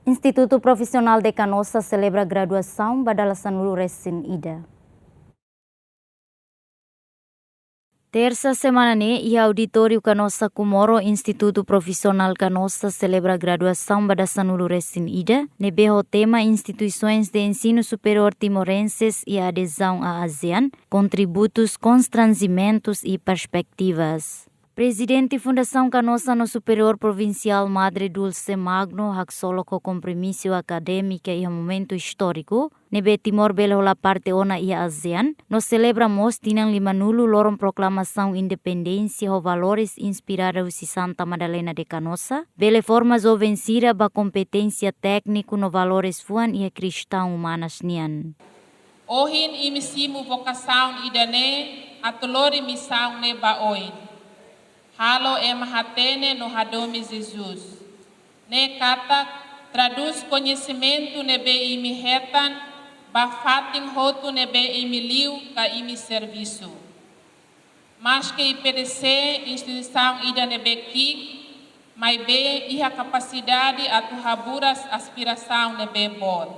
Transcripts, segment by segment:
Instituto Profissional de Canossa celebra graduação badalasan lulu resin ida. Terça semana e auditório Canossa Comoro Instituto Profissional Canossa celebra graduação badasan lulu resin ida, nebeho tema instituições de ensino superior timorenses e adesão à ASEAN, contributos, constrangimentos e perspectivas. Presidente Fundação Canossa no Superior Provincial Madre Dulce Magno haksolo ko compromisso acadêmica e momento histórico, nebe Timor Belehola parte ona e ASEAN, nos celebramos tinang 50 lorong proclamação independência ho valores inspirados si Santa Madalena de Canossa, bele formas o vencida ba competência técnico no valores fuan e cristão humanas nian. Ohin imisimu vocação idane atolori missão ne baoin. Halo mahatene no hadome Jesus. Ne kata traduz conhecimento nebe imi retan, bafatin roto nebe imi liu ka imi serviço. Mas que IPDC, instituição ida nebe kik, mas be iha capacidade atu haburas aspiração nebe bod.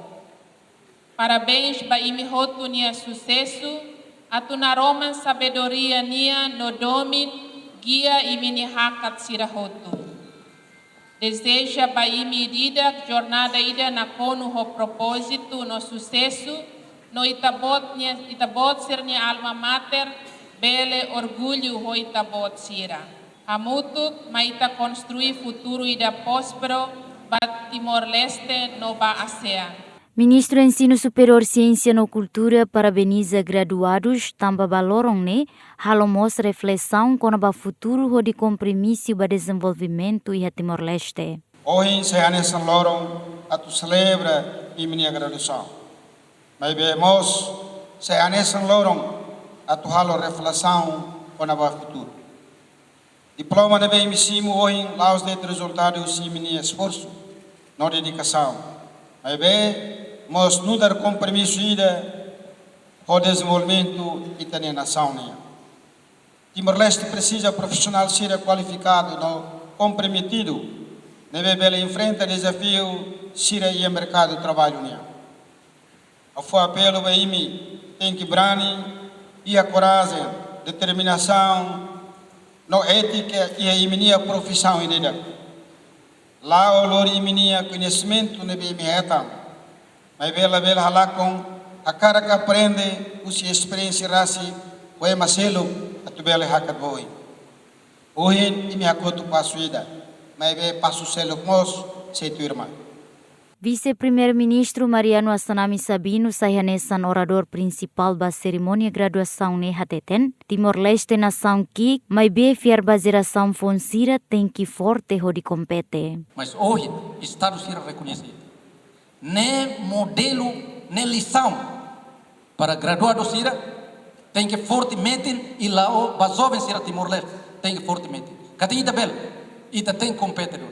Parabéns ba imi roto nia sucesso, atu naroman sabedoria nia no domin, guia e mini hakat sirahoto. Deseja para medida jornada ida na cono ho propósito no sucesso no itabot ser nia alma mater bele orgulho ho itabot sira. Hamutuk maita construir futuro ida próspero para Timor-Leste no ba ASEAN. Ministro Ensino Superior Ciência e Cultura parabeniza graduados tamba balorong ne halomos reflexão com o futuro de compromisso para desenvolvimento e Timor-Leste. Hoje se anesan lorong atu celebra e minha graduação. Mas vemos se anesan lorong atu halo reflexão com o futuro. Diploma de bem missimo hoje laos de resultados e minha esforço, no dedicação. Mas mas não dar compromisso ida ao desenvolvimento e da nação. Timor-Leste precisa profissional ser qualificado, não comprometido, deve enfrentar desafio ser e mercado de trabalho. A foi apelo para mim tem que brani e a coragem, determinação, não ética e a minha profissão ida. Lá o lor e minha conhecimento nebe me retam. Mas bela halakong akara ka aprende usi experiência rasi o maselo atu bela hakat boy. Ohin imi hakotu pasuida. Mas be pasu selo mos setu irmã. Vice-Primeiro-Ministro Mariano Assanami Sabino sahanesan orador principal da cerimônia graduação ne hateten, Timor-Leste nação que, mas be fiar baseração fonsira tem que forte ho de compete. Mas hoje Estado será reconhecido. Ne modelo, ne lição para graduados ira tem que fortemente e lá o jovens ira Timor-Leste tem que fortemente. Cada ida bel, ita tem competidor,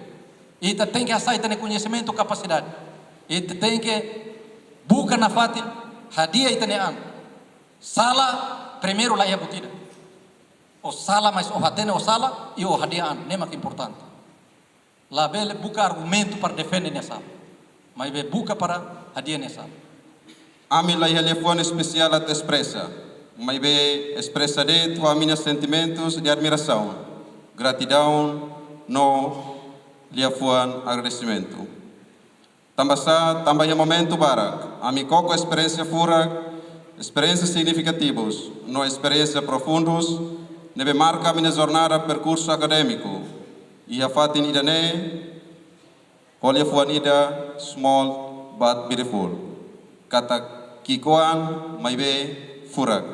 ita tem que aceitar ne conhecimento, capacidade, ita tem que buscar na fatil hadia ita ne an. Sala primeiro lá ia butida, o sala mais o hatene o sala e o hadia an, nem mais importante. Lá bel busca argumento para defender nessa. Mas be buka para hadiah nessa. Ami la telefone especial a te expressa. Mas be expressa de tua minhas sentimentos de admiração, gratidão, no liafuan agradecimento. Também momento barak. Ami coco experiência fura, experiências significativas, no experiência profundos, nebe marca minha jornada percurso acadêmico. E a fatin idane Olha fuanida small but beautiful. Kata kikoan maibe furak.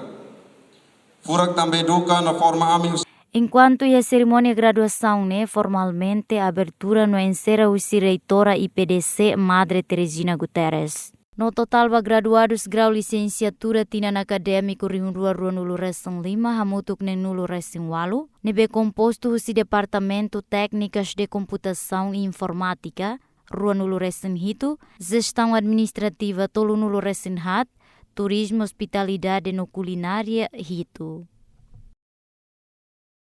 Furak também duka na forma amigos. Enquanto a cerimônia graduação ne formalmente a abertura no encerra o reitora IPDC Madre Teresina Guterres. No total ba graduados grau licenciatura tinan acadêmico riunrua nulu resing 5 hamutuk ne nulu resing 8, nebe composto si departamento técnicas de computação e informática, rua nulu resing hitu, gestão administrativa tolu nulu resing hat, turismo hospitalidade no culinária hitu.